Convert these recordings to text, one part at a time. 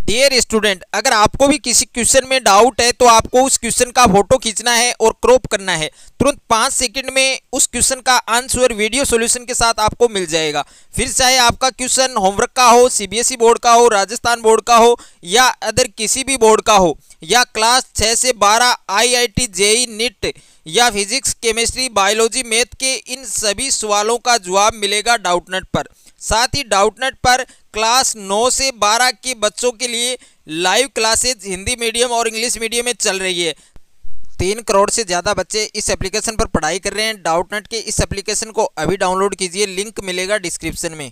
Dear student, अगर आपको भी किसी क्वेश्चन में डाउट है तो आपको उस क्वेश्चन का फोटो खींचना है और क्रॉप करना है। तुरंत 5 सेकंड में उस क्वेश्चन का आंसर वीडियो सॉल्यूशन के साथ आपको मिल जाएगा। फिर चाहे आपका क्वेश्चन होमवर्क का हो, सीबीएसई बोर्ड का हो, राजस्थान बोर्ड का हो या अदर किसी भी बोर्ड का हो, या क्लास 6 से 12 आईआईटी जेईई नीट या फिजिक्स केमिस्ट्री बायोलॉजी मैथ के इन सभी सवालों का जवाब मिलेगा डाउटनेट पर। साथ ही डाउटनेट पर क्लास 9 से 12 के बच्चों के लिए लाइव क्लासेज हिंदी मीडियम और इंग्लिश मीडियम में चल रही है। 3 करोड़ से ज़्यादा बच्चे इस एप्लीकेशन पर पढ़ाई कर रहे हैं। डाउटनेट के इस एप्लीकेशन को अभी डाउनलोड कीजिए, लिंक मिलेगा डिस्क्रिप्शन में।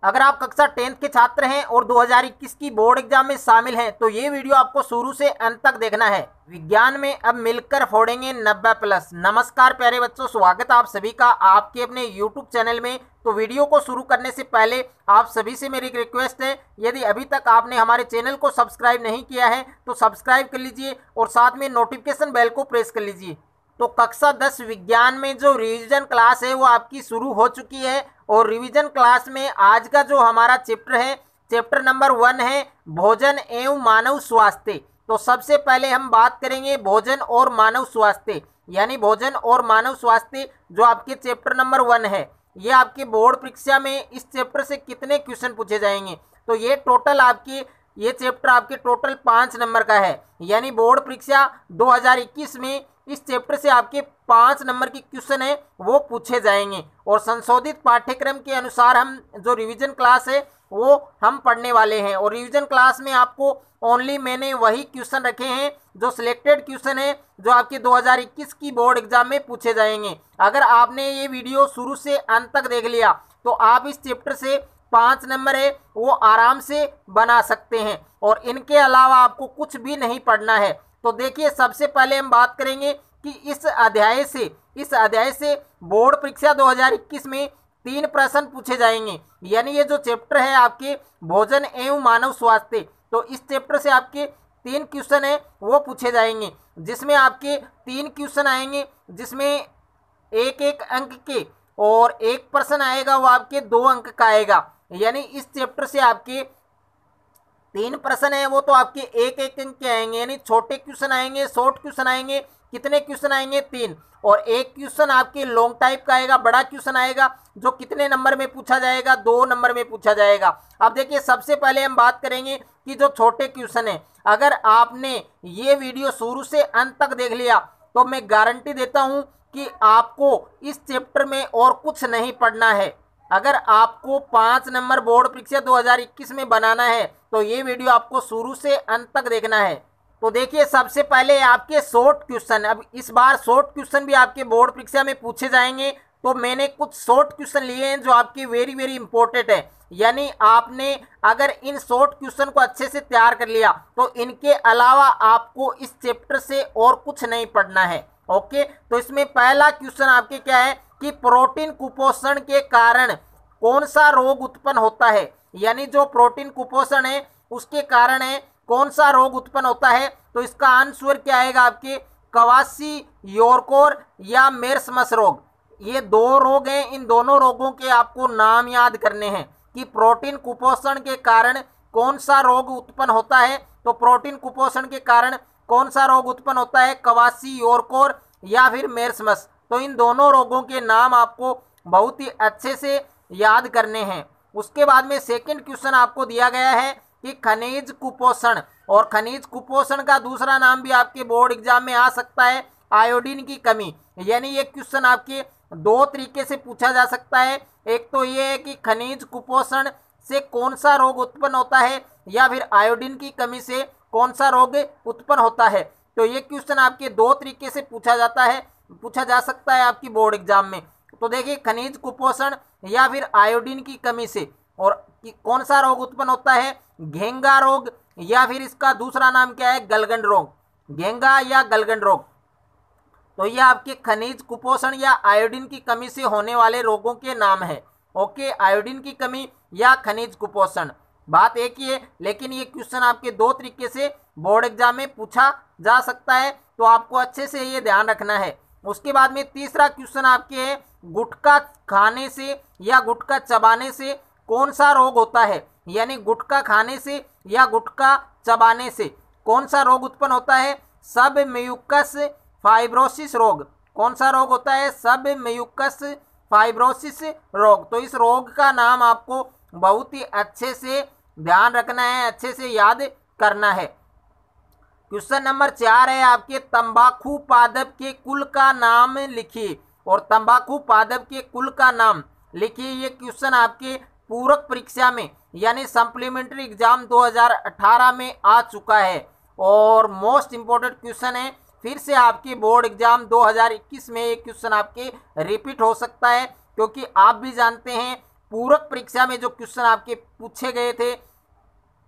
अगर आप कक्षा 10th के छात्र हैं और 2021 की बोर्ड एग्जाम में शामिल हैं तो ये वीडियो आपको शुरू से अंत तक देखना है। विज्ञान में अब मिलकर फोड़ेंगे 90+। नमस्कार प्यारे बच्चों, स्वागत है आप सभी का आपके अपने YouTube चैनल में। तो वीडियो को शुरू करने से पहले आप सभी से मेरी एक रिक्वेस्ट है, यदि अभी तक आपने हमारे चैनल को सब्सक्राइब नहीं किया है तो सब्सक्राइब कर लीजिए और साथ में नोटिफिकेशन बेल को प्रेस कर लीजिए। तो कक्षा 10 विज्ञान में जो रिवीजन क्लास है वो आपकी शुरू हो चुकी है और रिवीजन क्लास में आज का जो हमारा चैप्टर है, चैप्टर नंबर 1 है भोजन एवं मानव स्वास्थ्य। तो सबसे पहले हम बात करेंगे भोजन और मानव स्वास्थ्य, यानी भोजन और मानव स्वास्थ्य जो आपके चैप्टर नंबर 1 है। ये आपके बोर्ड परीक्षा में इस चैप्टर से कितने क्वेश्चन पूछे जाएंगे, तो ये टोटल आपके ये चैप्टर आपके टोटल 5 नंबर का है। यानी बोर्ड परीक्षा 2021 में इस चैप्टर से आपके 5 नंबर के क्वेश्चन है वो पूछे जाएंगे और संशोधित पाठ्यक्रम के अनुसार हम जो रिवीजन क्लास है वो हम पढ़ने वाले हैं। और रिवीजन क्लास में आपको ओनली मैंने वही क्वेश्चन रखे हैं जो सिलेक्टेड क्वेश्चन है जो आपके 2021 की बोर्ड एग्जाम में पूछे जाएंगे। अगर आपने ये वीडियो शुरू से अंत तक देख लिया तो आप इस चैप्टर से 5 नंबर है वो आराम से बना सकते हैं और इनके अलावा आपको कुछ भी नहीं पढ़ना है। तो देखिए, सबसे पहले हम बात करेंगे कि इस अध्याय से बोर्ड परीक्षा 2021 में 3 प्रश्न पूछे जाएंगे। यानी ये जो चैप्टर है आपके भोजन एवं मानव स्वास्थ्य, तो इस चैप्टर से आपके 3 क्वेश्चन है वो पूछे जाएंगे, जिसमें आपके 3 क्वेश्चन आएंगे जिसमें एक अंक के और एक प्रश्न आएगा वो आपके 2 अंक का आएगा। यानी इस चैप्टर से आपके 3 प्रश्न है वो तो आपके एक अंक के आएंगे, यानी छोटे क्वेश्चन आएंगे, शॉर्ट क्वेश्चन आएंगे। कितने क्वेश्चन आएंगे? 3। और एक क्वेश्चन आपके लॉन्ग टाइप का आएगा, बड़ा क्वेश्चन आएगा जो कितने नंबर में पूछा जाएगा? 2 नंबर में पूछा जाएगा। अब देखिए, सबसे पहले हम बात करेंगे कि जो छोटे क्वेश्चन है, अगर आपने ये वीडियो शुरू से अंत तक देख लिया तो मैं गारंटी देता हूं कि आपको इस चैप्टर में और कुछ नहीं पढ़ना है। अगर आपको 5 नंबर बोर्ड परीक्षा 2021 में बनाना है तो ये वीडियो आपको शुरू से अंत तक देखना है। तो देखिए, सबसे पहले आपके शॉर्ट क्वेश्चन, अब इस बार शॉर्ट क्वेश्चन भी आपके बोर्ड परीक्षा में पूछे जाएंगे। तो मैंने कुछ शॉर्ट क्वेश्चन लिए हैं जो आपके वेरी वेरी इंपॉर्टेंट है। यानी आपने अगर इन शॉर्ट क्वेश्चन को अच्छे से तैयार कर लिया तो इनके अलावा आपको इस चैप्टर से और कुछ नहीं पढ़ना है। ओके, तो इसमें पहला क्वेश्चन आपके क्या है कि प्रोटीन कुपोषण के कारण कौन सा रोग उत्पन्न होता है। यानी जो प्रोटीन कुपोषण है उसके कारण है कौन सा रोग उत्पन्न होता है, तो इसका आंसर क्या आएगा आपके क्वाशियोर्कोर या मेर्समस रोग। ये 2 रोग हैं, इन दोनों रोगों के आपको नाम याद करने हैं कि प्रोटीन कुपोषण के कारण कौन सा रोग उत्पन्न होता है। तो प्रोटीन कुपोषण के कारण कौन सा रोग उत्पन्न होता है? क्वाशियोर्कोर या फिर मेर्समस। तो इन दोनों रोगों के नाम आपको बहुत ही अच्छे से याद करने हैं। उसके बाद में सेकंड क्वेश्चन आपको दिया गया है कि खनिज कुपोषण, और खनिज कुपोषण का दूसरा नाम भी आपके बोर्ड एग्जाम में आ सकता है आयोडीन की कमी। यानी ये क्वेश्चन आपके 2 तरीके से पूछा जा सकता है। एक तो ये है कि खनिज कुपोषण से कौन सा रोग उत्पन्न होता है या फिर आयोडीन की कमी से कौन सा रोग उत्पन्न होता है। तो ये क्वेश्चन आपके 2 तरीके से पूछा जा सकता है आपकी बोर्ड एग्जाम में। तो देखिए, खनिज कुपोषण या फिर आयोडीन की कमी से और कौन सा रोग उत्पन्न होता है? घेंगा रोग या फिर इसका दूसरा नाम क्या है? गलगंड रोग, घेंगा या गलगंड रोग। तो ये आपके खनिज कुपोषण या आयोडीन की कमी से होने वाले रोगों के नाम है। ओके, आयोडीन की कमी या खनिज कुपोषण, बात एक ही है, लेकिन ये क्वेश्चन आपके 2 तरीके से बोर्ड एग्जाम में पूछा जा सकता है। तो आपको अच्छे से ये ध्यान रखना है। उसके बाद में तीसरा क्वेश्चन आपके है गुटखा खाने से या गुटखा चबाने से कौन सा रोग होता है। यानी गुटखा खाने से या गुटखा चबाने से कौन सा रोग उत्पन्न होता है? सब म्यूकस फाइब्रोसिस रोग। कौन सा रोग होता है? सब म्यूकस फाइब्रोसिस रोग। तो इस रोग का नाम आपको बहुत ही अच्छे से ध्यान रखना है, अच्छे से याद करना है। क्वेश्चन नंबर 4 है आपके, तंबाकू पादप के कुल का नाम लिखिए। और तंबाकू पादप के कुल का नाम लिखिए, ये क्वेश्चन आपके पूरक परीक्षा में यानी सप्लीमेंट्री एग्जाम 2018 में आ चुका है और मोस्ट इंपॉर्टेंट क्वेश्चन है। फिर से आपके बोर्ड एग्जाम 2021 में ये क्वेश्चन आपके रिपीट हो सकता है, क्योंकि आप भी जानते हैं पूरक परीक्षा में जो क्वेश्चन आपके पूछे गए थे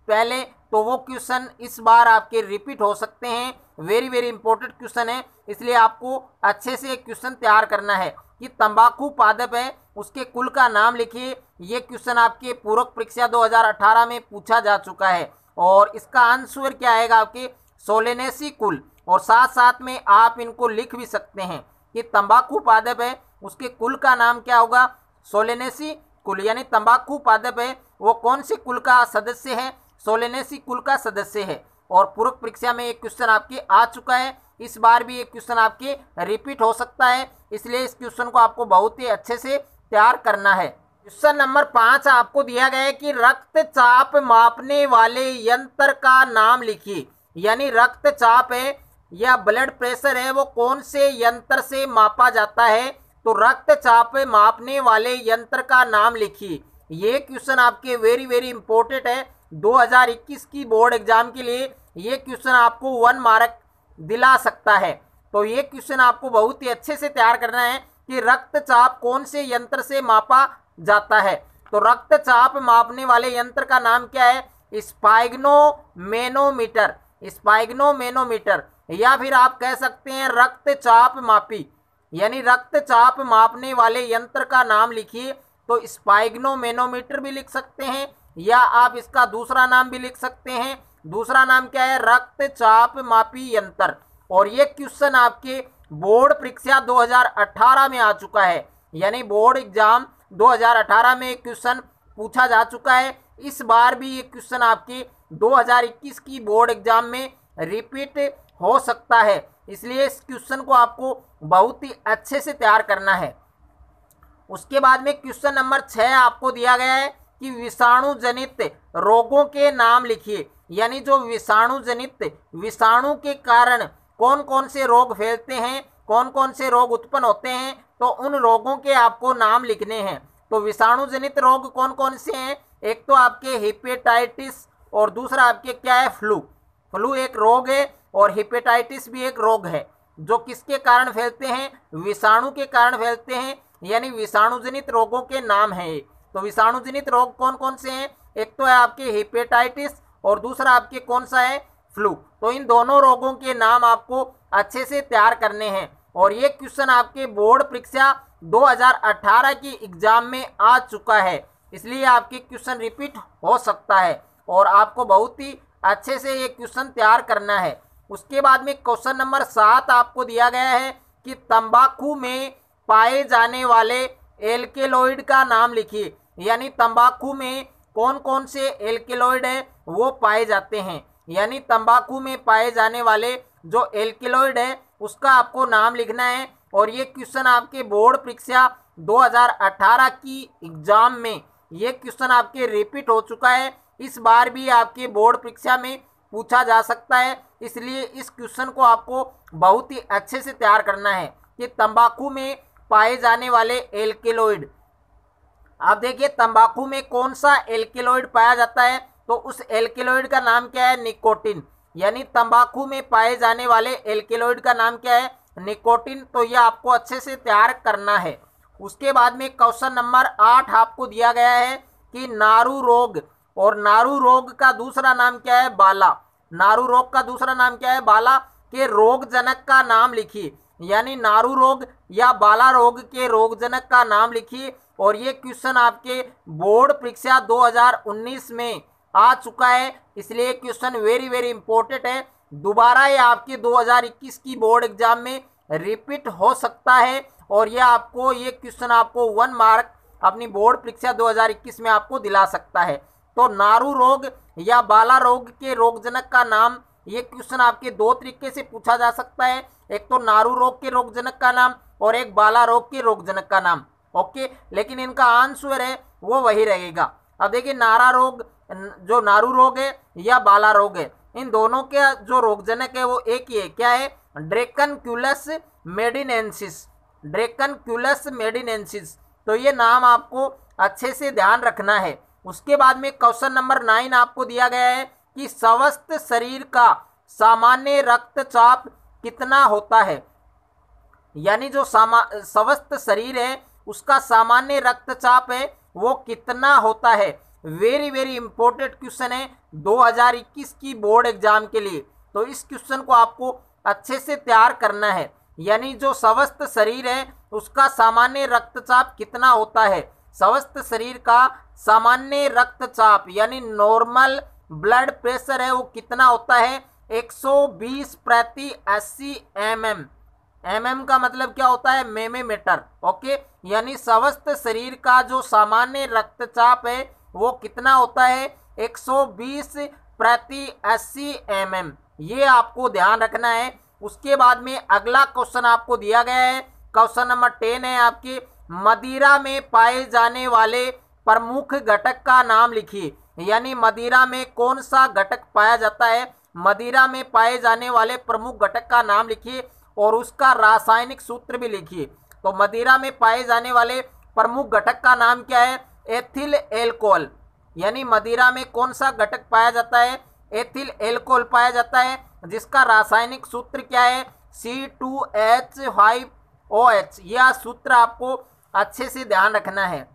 पहले, तो वो क्वेश्चन इस बार आपके रिपीट हो सकते हैं। वेरी वेरी इंपॉर्टेंट क्वेश्चन है, इसलिए आपको अच्छे से क्वेश्चन तैयार करना है कि तंबाकू पादप है उसके कुल का नाम लिखिए। ये क्वेश्चन आपके पूरक परीक्षा 2018 में पूछा जा चुका है और इसका आंसर क्या आएगा आपके सोलेनेसी कुल। और साथ साथ में आप इनको लिख भी सकते हैं कि तंबाकू पादप है उसके कुल का नाम क्या होगा? सोलेनेसी कुल। यानी तंबाकू पादप है वो कौन से कुल का सदस्य है? सोलेनेसी कुल का सदस्य है। और पूरक परीक्षा में एक क्वेश्चन आपके आ चुका है, इस बार भी एक क्वेश्चन आपके रिपीट हो सकता है, इसलिए इस क्वेश्चन को आपको बहुत ही अच्छे से तैयार करना है। क्वेश्चन नंबर 5 आपको दिया गया है कि रक्तचाप मापने वाले यंत्र का नाम लिखिए। यानी रक्तचाप है या ब्लड प्रेशर है वो कौन से यंत्र से मापा जाता है? तो रक्तचाप मापने वाले यंत्र का नाम लिखिए। ये क्वेश्चन आपके वेरी वेरी इंपॉर्टेंट है 2021 की बोर्ड एग्जाम के लिए। ये क्वेश्चन आपको 1 मार्क दिला सकता है। तो ये क्वेश्चन आपको बहुत ही अच्छे से तैयार करना है कि रक्तचाप कौन से यंत्र से मापा जाता है। तो रक्तचाप मापने वाले यंत्र का नाम क्या है? स्पाइग्नोमेनोमीटर। स्पाइग्नोमेनोमीटर या फिर आप कह सकते हैं रक्तचाप मापी। यानी रक्तचाप मापने वाले यंत्र का नाम लिखिए। तो स्पाइग्नोमेनोमीटर भी लिख सकते हैं या आप इसका दूसरा नाम भी लिख सकते हैं। दूसरा नाम क्या है? रक्तचाप मापी यंत्र। और ये क्वेश्चन आपके बोर्ड परीक्षा 2018 में आ चुका है, यानी बोर्ड एग्जाम 2018 में क्वेश्चन पूछा जा चुका है। इस बार भी ये क्वेश्चन आपके 2021 की बोर्ड एग्जाम में रिपीट हो सकता है, इसलिए इस क्वेश्चन को आपको बहुत ही अच्छे से तैयार करना है। उसके बाद में क्वेश्चन नंबर 6 आपको दिया गया है कि विषाणु जनित रोगों के नाम लिखिए। यानी जो विषाणु जनित, विषाणु के कारण कौन कौन से रोग फैलते हैं, कौन कौन से रोग उत्पन्न होते हैं, तो उन रोगों के आपको नाम लिखने हैं। तो विषाणु जनित रोग कौन कौन से हैं? एक तो आपके हेपेटाइटिस और दूसरा आपके क्या है? फ्लू। फ्लू एक रोग है और हेपेटाइटिस भी एक रोग है जो किसके कारण फैलते हैं? विषाणु के कारण फैलते हैं, यानी विषाणु जनित रोगों के नाम हैं। तो विषाणु जनित रोग कौन कौन से हैं? एक तो है आपके हेपेटाइटिस और दूसरा आपके कौन सा है? फ्लू। तो इन दोनों रोगों के नाम आपको अच्छे से तैयार करने हैं और ये क्वेश्चन आपके बोर्ड परीक्षा 2018 की एग्जाम में आ चुका है, इसलिए आपके क्वेश्चन रिपीट हो सकता है और आपको बहुत ही अच्छे से ये क्वेश्चन तैयार करना है। उसके बाद में क्वेश्चन नंबर 7 आपको दिया गया है कि तंबाकू में पाए जाने वाले एल्केलॉइड का नाम लिखिए। यानी तंबाकू में कौन कौन से एल्केलॉइड है वो पाए जाते हैं। यानी तंबाकू में पाए जाने वाले जो एल्केलॉइड है उसका आपको नाम लिखना है और ये क्वेश्चन आपके बोर्ड परीक्षा 2018 की एग्जाम में ये क्वेश्चन आपके रिपीट हो चुका है। इस बार भी आपके बोर्ड परीक्षा में पूछा जा सकता है, इसलिए इस क्वेश्चन को आपको बहुत ही अच्छे से तैयार करना है कि तंबाकू में पाए जाने वाले एल्केलॉइड। आप देखिए तंबाकू में कौन सा एल्केलॉइड पाया जाता है, तो उस एल्केलॉइड का नाम क्या है? निकोटिन। यानी तंबाकू में पाए जाने वाले एल्केलॉइड का नाम क्या है? निकोटिन। तो यह आपको अच्छे से तैयार करना है। उसके बाद में क्वेश्चन नंबर 8 आपको दिया गया है कि नारू रोग, और नारू रोग का दूसरा नाम क्या है? बाला। नारू रोग का दूसरा नाम क्या है? बाला। के रोगजनक का नाम लिखिए। यानी नारू रोग या बाला रोग के रोगजनक का नाम लिखिए और ये क्वेश्चन आपके बोर्ड परीक्षा 2019 में आ चुका है, इसलिए क्वेश्चन वेरी वेरी इंपॉर्टेंट है। दोबारा ये आपके 2021 की बोर्ड एग्जाम में रिपीट हो सकता है और ये क्वेश्चन आपको 1 मार्क अपनी बोर्ड परीक्षा 2021 में आपको दिला सकता है। तो नारू रोग या बाला रोग के रोगजनक का नाम, ये क्वेश्चन आपके दो तरीके से पूछा जा सकता है, एक तो नारू रोग के रोगजनक का नाम और एक बाला रोग के रोगजनक का नाम। ओके, लेकिन इनका आंसर है वो वही रहेगा। अब देखिए नारा रोग, जो नारू रोग है या बाला रोग है, इन दोनों के जो रोगजनक है वो एक ही है, क्या है, ड्रैकनक्यूलस मेडिनेंसिस, ड्रैकनक्यूलस मेडिनेंसिस। तो ये नाम आपको अच्छे से ध्यान रखना है। उसके बाद में क्वेश्चन नंबर 9 आपको दिया गया है कि स्वस्थ शरीर का सामान्य रक्तचाप कितना होता है, यानी जो स्वस्थ शरीर है उसका सामान्य रक्तचाप है वो कितना होता है। वेरी वेरी इंपॉर्टेंट क्वेश्चन है 2021 की बोर्ड एग्जाम के लिए, तो इस क्वेश्चन को आपको अच्छे से तैयार करना है। यानी जो स्वस्थ शरीर है उसका सामान्य रक्तचाप कितना होता है, स्वस्थ शरीर का सामान्य रक्तचाप यानी नॉर्मल ब्लड प्रेशर है वो कितना होता है, 120 प्रति 80 mm। mm का मतलब क्या होता है, मिलीमीटर। ओके, यानी स्वस्थ शरीर का जो सामान्य रक्तचाप है वो कितना होता है, 120 प्रति 80 mm। ये आपको ध्यान रखना है। उसके बाद में अगला क्वेश्चन आपको दिया गया है, क्वेश्चन नंबर 10 है आपके, मदिरा में पाए जाने वाले प्रमुख घटक का नाम लिखिए। यानी मदिरा में कौन सा घटक पाया जाता है, मदिरा में पाए जाने वाले प्रमुख घटक का नाम लिखिए और उसका रासायनिक सूत्र भी लिखिए। तो मदिरा में पाए जाने वाले प्रमुख घटक का नाम क्या है, एथिल एल्कोहल। यानी मदिरा में कौन सा घटक पाया जाता है, एथिल एल्कोहल पाया जाता है, जिसका रासायनिक सूत्र क्या है, C2H5OH। यह सूत्र आपको अच्छे से ध्यान रखना है।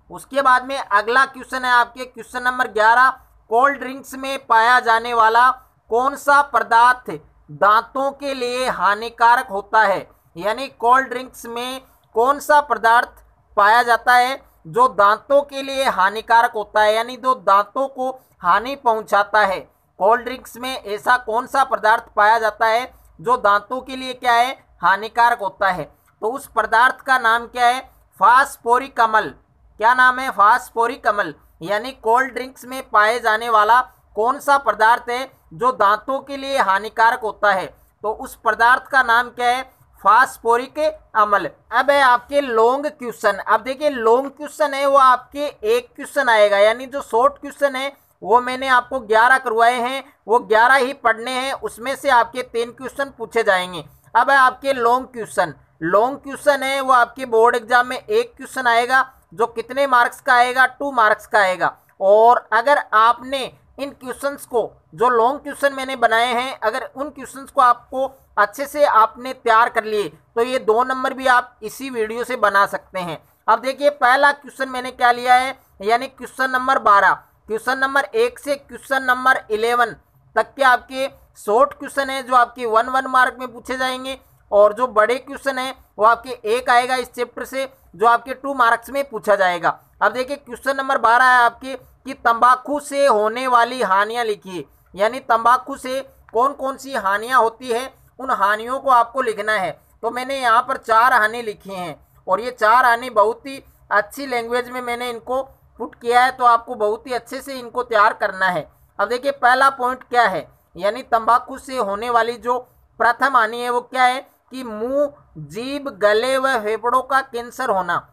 उसके बाद में अगला क्वेश्चन है आपके क्वेश्चन नंबर 11, कोल्ड ड्रिंक्स में पाया जाने वाला कौन सा पदार्थ दांतों के लिए हानिकारक होता है। यानी कोल्ड ड्रिंक्स में कौन सा पदार्थ पाया जाता है जो दांतों के लिए हानिकारक होता है, यानी जो दांतों को हानि पहुंचाता है। कोल्ड ड्रिंक्स में ऐसा कौन सा पदार्थ पाया जाता है जो दांतों के लिए क्या है, हानिकारक होता है। तो उस पदार्थ का नाम क्या है, फास्फोरिक अम्ल। क्या नाम है, फास्फोरिक अम्ल। यानी कोल्ड ड्रिंक्स में पाए जाने वाला कौन सा पदार्थ है जो दांतों के लिए हानिकारक होता है, तो उस पदार्थ का नाम क्या है, फास्फोरिक अम्ल। अब है आपके लॉन्ग क्वेश्चन। अब देखिए लॉन्ग क्वेश्चन है वो आपके एक क्वेश्चन आएगा, यानी जो शॉर्ट क्वेश्चन है वो मैंने आपको 11 करवाए हैं, वो 11 ही पढ़ने हैं, उसमें से आपके 3 क्वेश्चन पूछे जाएंगे। अब है आपके लॉन्ग क्वेश्चन। लॉन्ग क्वेश्चन है वो आपके बोर्ड एग्जाम में एक क्वेश्चन आएगा जो कितने मार्क्स का आएगा, 2 मार्क्स का आएगा। और अगर आपने इन क्वेश्चंस को, जो लॉन्ग क्वेश्चन मैंने बनाए हैं, अगर उन क्वेश्चंस को आपको अच्छे से आपने तैयार कर लिए तो ये 2 नंबर भी आप इसी वीडियो से बना सकते हैं। अब देखिए पहला क्वेश्चन मैंने क्या लिया है, यानी क्वेश्चन नंबर 12, क्वेश्चन नंबर 1 से क्वेश्चन नंबर 11 तक के आपके शॉर्ट क्वेश्चन है जो आपके 1 मार्क में पूछे जाएंगे, और जो बड़े क्वेश्चन है वो आपके एक आएगा इस चैप्टर से जो आपके 2 मार्क्स में पूछा जाएगा। अब देखिए क्वेश्चन नंबर 12 है आपके कि तंबाकू से होने वाली हानियां लिखिए। यानी तंबाकू से कौन कौन सी हानियां होती है, उन हानियों को आपको लिखना है। तो मैंने यहाँ पर 4 हानि लिखी हैं और ये 4 हानि बहुत ही अच्छी लैंग्वेज में मैंने इनको पुट किया है, तो आपको बहुत ही अच्छे से इनको तैयार करना है। अब देखिए पहला पॉइंट क्या है, यानी तंबाकू से होने वाली जो प्रथम हानि है वो क्या है कि मुंह, जीभ, गले व फेफड़ों का कैंसर होना,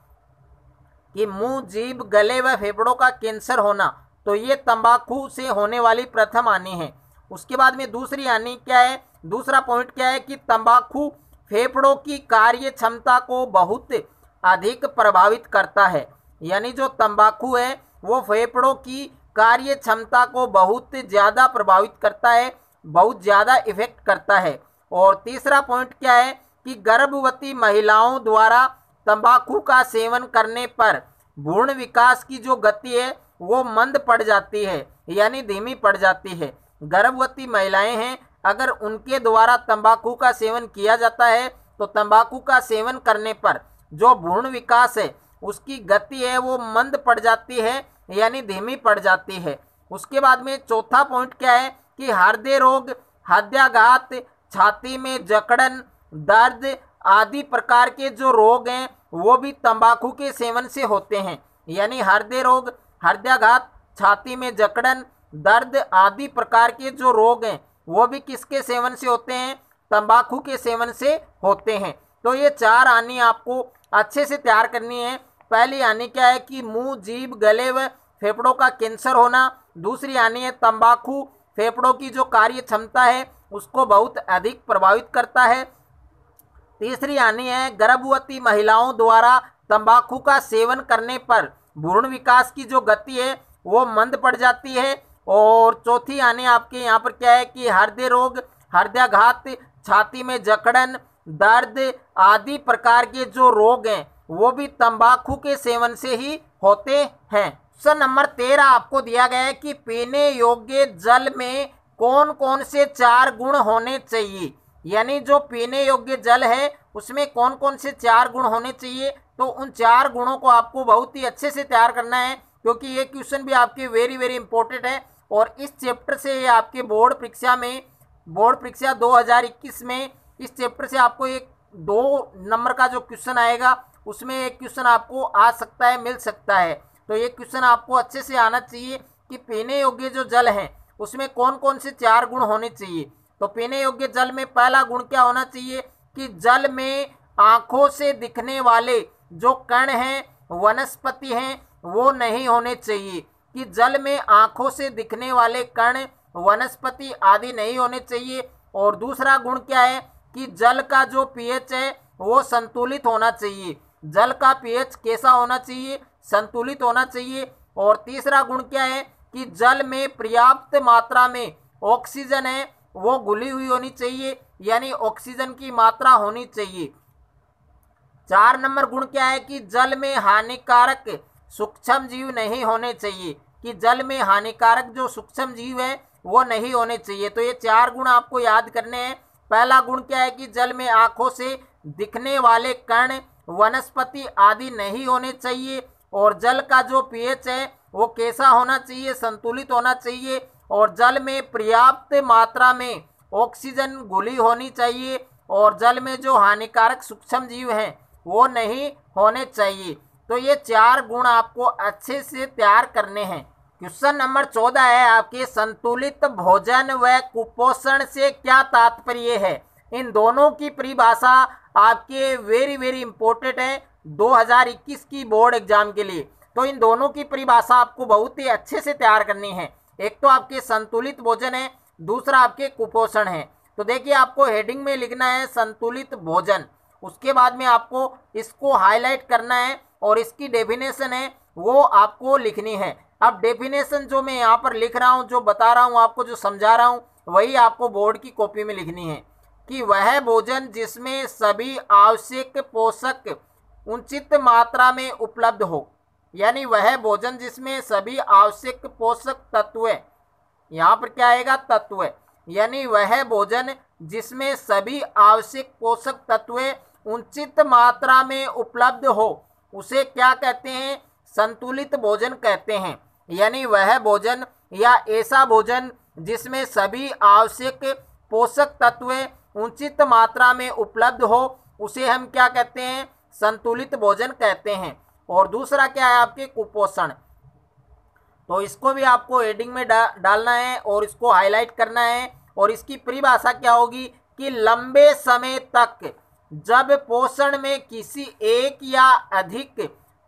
कि मुंह, जीभ, गले व फेफड़ों का कैंसर होना। तो ये तंबाकू से होने वाली प्रथम हानि है। उसके बाद में दूसरी हानि क्या है, दूसरा पॉइंट क्या है कि तंबाकू फेफड़ों की कार्य क्षमता को बहुत अधिक प्रभावित करता है। यानी जो तंबाकू है वो फेफड़ों की कार्य क्षमता को बहुत ज़्यादा प्रभावित करता है, बहुत ज़्यादा इफेक्ट करता है। और तीसरा पॉइंट क्या है कि गर्भवती महिलाओं द्वारा तंबाकू का सेवन करने पर भ्रूण विकास की जो गति है वो मंद पड़ जाती है, यानी धीमी पड़ जाती है। गर्भवती महिलाएं हैं, अगर उनके द्वारा तंबाकू का सेवन किया जाता है तो तंबाकू का सेवन करने पर जो भ्रूण विकास है उसकी गति है वो मंद पड़ जाती है, यानी धीमी पड़ जाती है। उसके बाद में चौथा पॉइंट क्या है कि हृदय रोग, हृदयाघात, छाती में जकड़न, दर्द आदि प्रकार के जो रोग हैं वो भी तंबाकू के सेवन से होते हैं। यानी हृदय रोग, हृदयाघात, छाती में जकड़न, दर्द आदि प्रकार के जो रोग हैं वो भी किसके सेवन से होते हैं? तंबाकू के सेवन से होते हैं। तो ये 4 हानि आपको अच्छे से तैयार करनी है। पहली हानि क्या है कि मुंह, जीभ, गले व फेफड़ों का कैंसर होना। दूसरी हानि है तंबाकू फेफड़ों की जो कार्य क्षमता है उसको बहुत अधिक प्रभावित करता है। तीसरी हानि है गर्भवती महिलाओं द्वारा तंबाकू का सेवन करने पर भ्रूण विकास की जो गति है वो मंद पड़ जाती है। और चौथी हानि आपके यहाँ पर क्या है कि हृदय रोग, हृदयाघात, छाती में जकड़न, दर्द आदि प्रकार के जो रोग हैं वो भी तंबाकू के सेवन से ही होते हैं। क्वेश्चन नंबर 13 आपको दिया गया है कि पीने योग्य जल में कौन कौन से 4 गुण होने चाहिए। यानी जो पीने योग्य जल है उसमें कौन कौन से 4 गुण होने चाहिए। तो उन 4 गुणों को आपको बहुत ही अच्छे से तैयार करना है, क्योंकि ये क्वेश्चन भी आपके वेरी वेरी इंपॉर्टेंट है। और इस चैप्टर से ये आपके बोर्ड परीक्षा 2021 में इस चैप्टर से आपको एक 2 नंबर का जो क्वेश्चन आएगा उसमें एक क्वेश्चन आपको आ सकता है, मिल सकता है। तो ये क्वेश्चन आपको अच्छे से आना चाहिए कि पीने योग्य जो जल है उसमें कौन कौन से 4 गुण होने चाहिए। तो पीने योग्य जल में पहला गुण क्या होना चाहिए कि जल में आंखों से दिखने वाले जो कण हैं, वनस्पति हैं, वो नहीं होने चाहिए। कि जल में आंखों से दिखने वाले कण, वनस्पति आदि नहीं होने चाहिए। और दूसरा गुण क्या है कि जल का जो पीएच है वो संतुलित होना चाहिए। जल का पीएच कैसा होना चाहिए? संतुलित होना चाहिए। और तीसरा गुण क्या है कि जल में पर्याप्त मात्रा में ऑक्सीजन है वो घुली हुई होनी चाहिए, यानी ऑक्सीजन की मात्रा होनी चाहिए। 4 नंबर गुण क्या है कि जल में हानिकारक सूक्ष्म जीव नहीं होने चाहिए। कि जल में हानिकारक जो सूक्ष्म जीव है वो नहीं होने चाहिए। तो ये 4 गुण आपको याद करने हैं। पहला गुण क्या है कि जल में आंखों से दिखने वाले कण, वनस्पति आदि नहीं होने चाहिए। और जल का जो पीएच है वो कैसा होना चाहिए? संतुलित होना चाहिए। और जल में पर्याप्त मात्रा में ऑक्सीजन घुली होनी चाहिए। और जल में जो हानिकारक सूक्ष्म जीव हैं वो नहीं होने चाहिए। तो ये 4 गुण आपको अच्छे से तैयार करने हैं। क्वेश्चन नंबर 14 है आपके संतुलित भोजन व कुपोषण से क्या तात्पर्य है। इन दोनों की परिभाषा आपके वेरी वेरी इंपॉर्टेंट है 2021 की बोर्ड एग्जाम के लिए। तो इन दोनों की परिभाषा आपको बहुत ही अच्छे से तैयार करनी है। एक तो आपके संतुलित भोजन है, दूसरा आपके कुपोषण है। तो देखिए आपको हेडिंग में लिखना है संतुलित भोजन, उसके बाद में आपको इसको हाईलाइट करना है और इसकी डेफिनेशन है वो आपको लिखनी है। अब डेफिनेशन जो मैं यहाँ पर लिख रहा हूँ, जो बता रहा हूँ आपको, जो समझा रहा हूँ, वही आपको बोर्ड की कॉपी में लिखनी है कि वह भोजन जिसमें सभी आवश्यक पोषक उचित मात्रा में उपलब्ध हो। यानी वह भोजन जिसमें सभी आवश्यक पोषक तत्व, यहाँ पर क्या आएगा? तत्व। यानी वह भोजन जिसमें सभी आवश्यक पोषक तत्व उचित मात्रा में उपलब्ध हो उसे क्या कहते हैं? संतुलित भोजन कहते हैं। यानी वह भोजन या ऐसा भोजन जिसमें सभी आवश्यक पोषक तत्व उचित मात्रा में उपलब्ध हो उसे हम क्या कहते हैं? संतुलित भोजन कहते हैं। और दूसरा क्या है आपके? कुपोषण। तो इसको भी आपको हेडिंग में डालना है और इसको हाईलाइट करना है। और इसकी परिभाषा क्या होगी कि लंबे समय तक जब पोषण में किसी एक या अधिक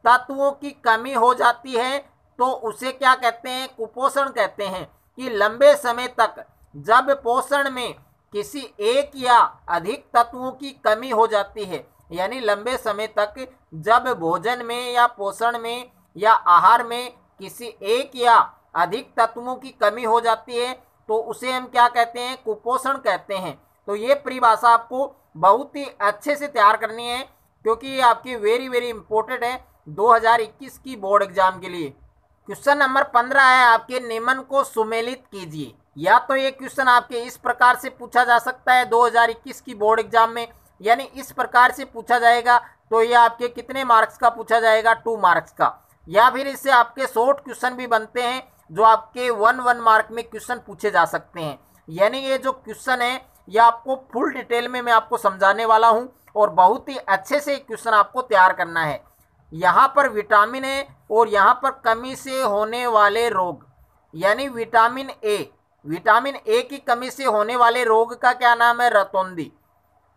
तत्वों की कमी हो जाती है तो उसे क्या कहते हैं? कुपोषण कहते हैं। कि लंबे समय तक जब पोषण में किसी एक या अधिक तत्वों की कमी हो जाती है, यानी लंबे समय तक जब भोजन में या पोषण में या आहार में किसी एक या अधिक तत्वों की कमी हो जाती है तो उसे हम क्या कहते हैं? कुपोषण कहते हैं। तो ये परिभाषा आपको बहुत ही अच्छे से तैयार करनी है, क्योंकि ये आपकी वेरी वेरी इंपॉर्टेंट है 2021 की बोर्ड एग्जाम के लिए। क्वेश्चन नंबर 15 है आपके निम्न को सुमेलित कीजिए। या तो ये क्वेश्चन आपके इस प्रकार से पूछा जा सकता है 2021 की बोर्ड एग्जाम में, यानी इस प्रकार से पूछा जाएगा तो ये आपके कितने मार्क्स का पूछा जाएगा? 2 मार्क्स का। या फिर इससे आपके शॉर्ट क्वेश्चन भी बनते हैं जो आपके 1 मार्क में क्वेश्चन पूछे जा सकते हैं। यानी ये जो क्वेश्चन है ये आपको फुल डिटेल में मैं आपको समझाने वाला हूं और बहुत ही अच्छे से क्वेश्चन आपको तैयार करना है। यहाँ पर विटामिन है और यहाँ पर कमी से होने वाले रोग, यानी विटामिन ए की कमी से होने वाले रोग का क्या नाम है? रतौंधी।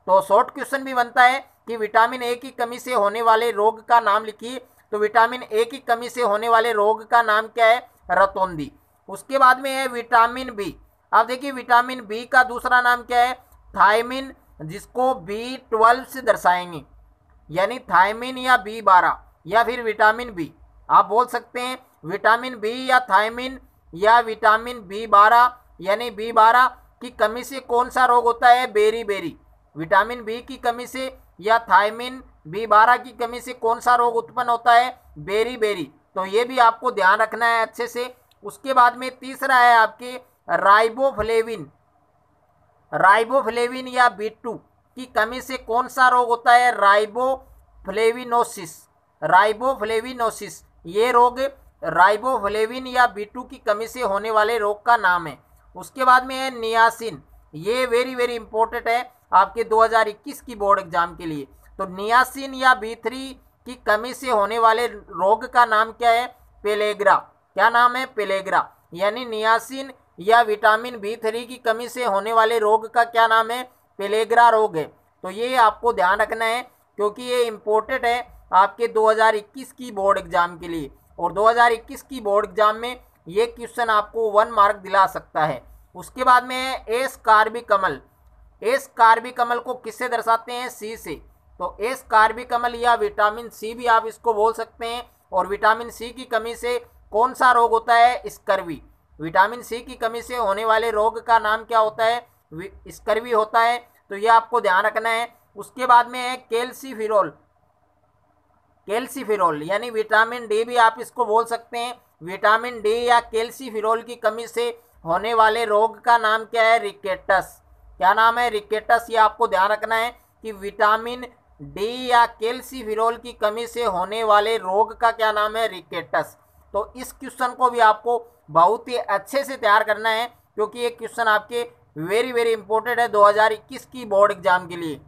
तो शॉर्ट क्वेश्चन भी बनता है कि विटामिन ए की कमी से होने वाले रोग का नाम लिखिए। तो विटामिन ए की कमी से होने वाले रोग का नाम क्या है? रतौंधी। उसके बाद में है विटामिन बी। अब देखिए विटामिन बी का दूसरा नाम क्या है? थायमिन, जिसको B12 से दर्शाएंगे, यानी थायमिन या B12 या फिर विटामिन बी। आप बोल सकते हैं विटामिन बी या थायमिन या विटामिन B12, यानी B12 की कमी से कौन सा रोग होता है? बेरी। विटामिन बी की कमी से या थायमिन B12 की कमी से कौन सा रोग उत्पन्न होता है? बेरी। तो ये भी आपको ध्यान रखना है अच्छे से। उसके बाद में तीसरा है आपके राइबोफ्लेविन या B2 की कमी से कौन सा रोग होता है? राइबोफ्लेविनोसिस। ये रोग राइबोफ्लेविन या B2 की कमी से होने वाले रोग का नाम है। उसके बाद में है नियासिन। ये वेरी इंपॉर्टेंट है आपके 2021 की बोर्ड एग्जाम के लिए। तो नियासिन या B3 की कमी से होने वाले रोग का नाम क्या है? पेलेग्रा। क्या नाम है? पेलेग्रा। यानी नियासिन या विटामिन B3 की कमी से होने वाले रोग का क्या नाम है? पेलेग्रा रोग है। तो ये आपको ध्यान रखना है क्योंकि ये इम्पोर्टेंट है आपके 2021 की बोर्ड एग्जाम के लिए। और 2021 की बोर्ड एग्जाम में ये क्वेश्चन आपको 1 मार्क दिला सकता है। उसके बाद में है एस कार्बिकमल। एस कार्बिकमल को किससे दर्शाते हैं? सी से। तो एस कार्बिकमल या विटामिन सी भी आप इसको बोल सकते हैं। और विटामिन सी की कमी से कौन सा रोग होता है? स्कर्वी। विटामिन सी की कमी से होने वाले रोग का नाम क्या होता है? स्कर्वी होता है। तो ये आपको ध्यान रखना है। उसके बाद में है कैल्सीफिरोल, यानी विटामिन डी भी आप इसको बोल सकते हैं। विटामिन डी या कैल्सीफिरोल की कमी से होने वाले रोग का नाम क्या है? रिकेटस। क्या नाम है? रिकेटस। ये आपको ध्यान रखना है कि विटामिन डी या कैल्सीफिरोल की कमी से होने वाले रोग का क्या नाम है? रिकेटस। तो इस क्वेश्चन को भी आपको बहुत ही अच्छे से तैयार करना है क्योंकि ये क्वेश्चन आपके वेरी इंपॉर्टेंट है 2021 की बोर्ड एग्जाम के लिए।